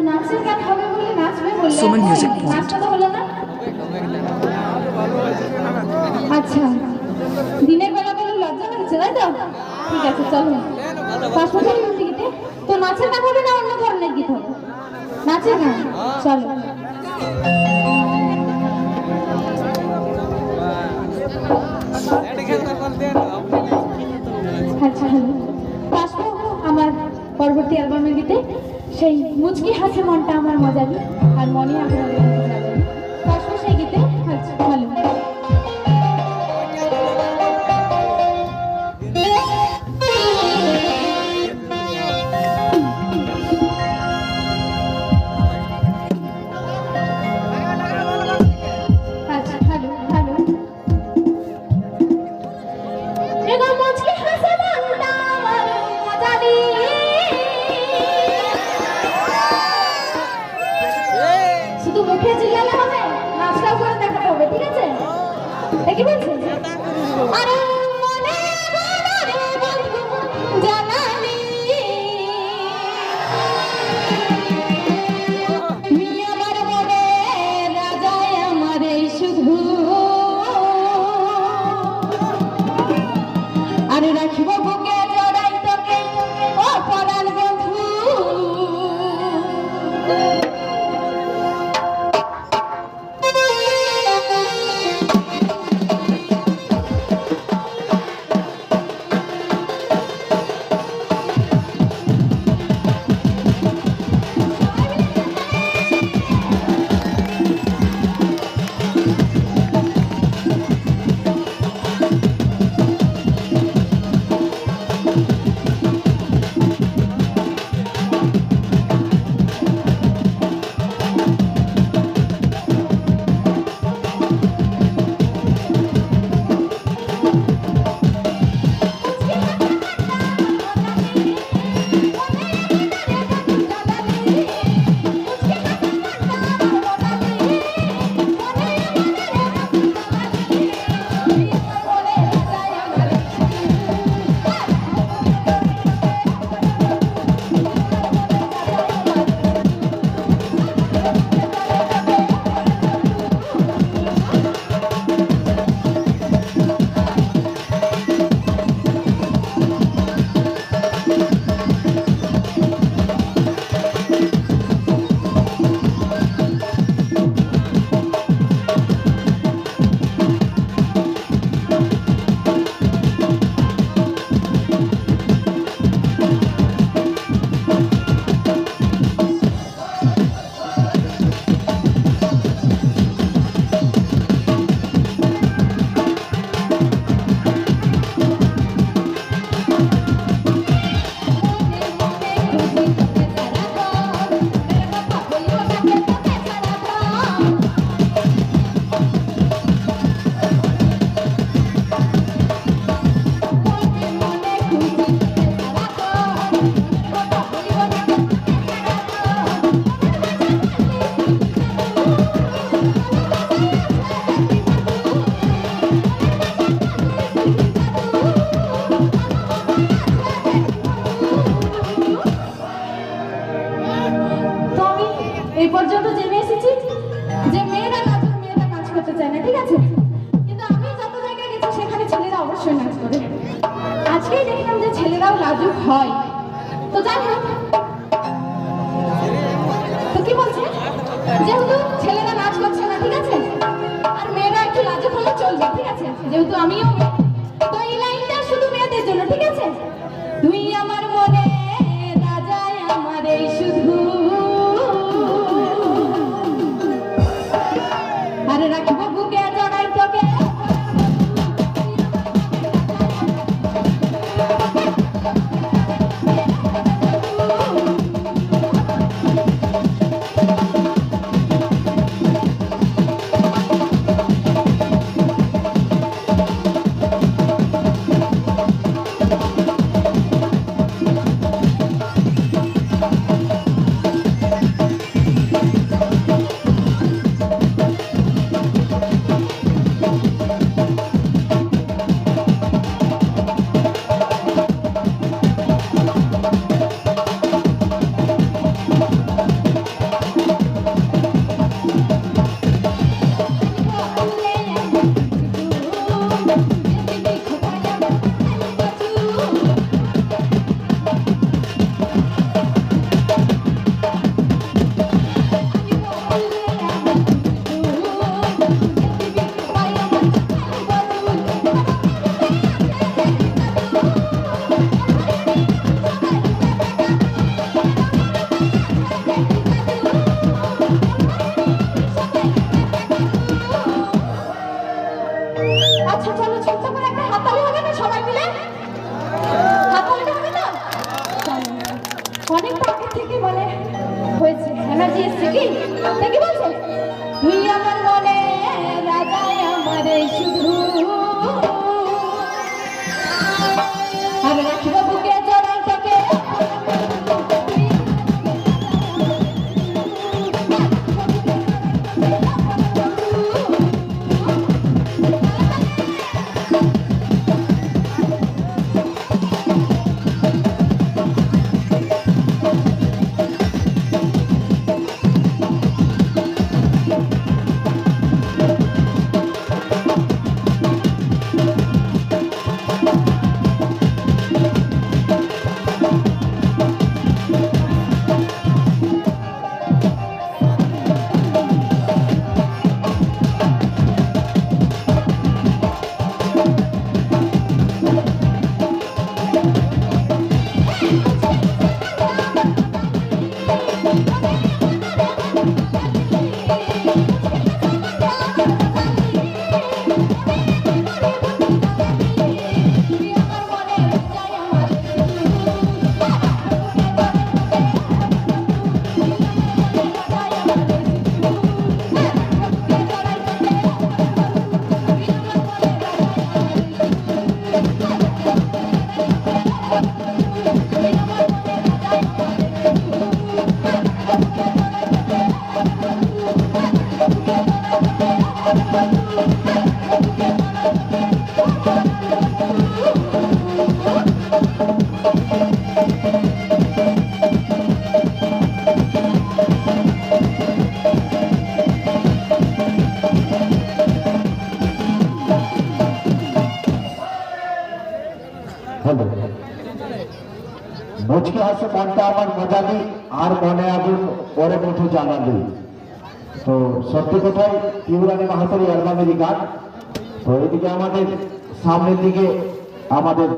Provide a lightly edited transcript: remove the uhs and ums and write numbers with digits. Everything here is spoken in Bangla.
নাচের গান হবে বলে নাচবে বললে সুমন মিউজিক পয়েন্ট। নাচটা তো হলো না। আচ্ছা দিনের বেলা বলে লজ্জা লাগছে তাই তো? ঠিক আছে চলো পাশাপাশি টিকিটে তো নাচের গান হবে না অন্য ধরনের গীত হবে? নাচের গান চলো। আচ্ছা আসবো আমার পরবর্তী অ্যালবামের গীতে সেই মুচকি হাসে মনটা আমার মজালি আর মনে আপনার আসবো সেই গীতে। আচ্ছা ভালো আচ্ছা ভালো ভালো এগো মুচকি হাসে মনটা আমার মজালি শুধু মুখে চিল্লালে হবে নাচটাও করে দেখাতে হবে ঠিক আছে? কি বলছেন? আরে মনে মনে বন্ধু জানালি তুমি আমার মনে রাজায় আমার এই শুধু আরে রাখিব বুকে জড়াই তোকে ও পরাণ বন্ধু। এই পর্যন্ত জেনে এসেছি যে মেয়েরা নাচ করতে চায় না ঠিক আছে, কিন্তু আমি যত জায়গায় গেছি সেখানে ছেলেরা অবশ্যই নাচ করে। আজকেই দেখলাম যে ছেলেরাও লাজুক হয়। তো যাই হোক তো কি বলছে যেহেতু ছেলেরা নাচ করছে না ঠিক আছে আর মেয়েরা একটু লাজুক হলে চলবে ঠিক আছে, যেহেতু আমিও মেয়ে। তো এই লাইনটা শুধু মেয়েদের জন্য ঠিক আছে। তুই আমার মনে রাজায় আমার এই শুধু আরে রাখিব বুকে জড়াই তোকে সাজিয়ে এসছে কি তাই কি বলছে তুই আমার মনে রাজা আমার শুধু আর রাখিব বুকে জড়াই তোকে মুচকি হাসে মনটা আমার মজা দিই আর মনে আগুন পরে মুঠো জানা দিই। তো সত্যি কথাই পিউরানি মাহাতোর অ্যালবামেরই গান। তো এদিকে আমাদের সামনের দিকে আমাদের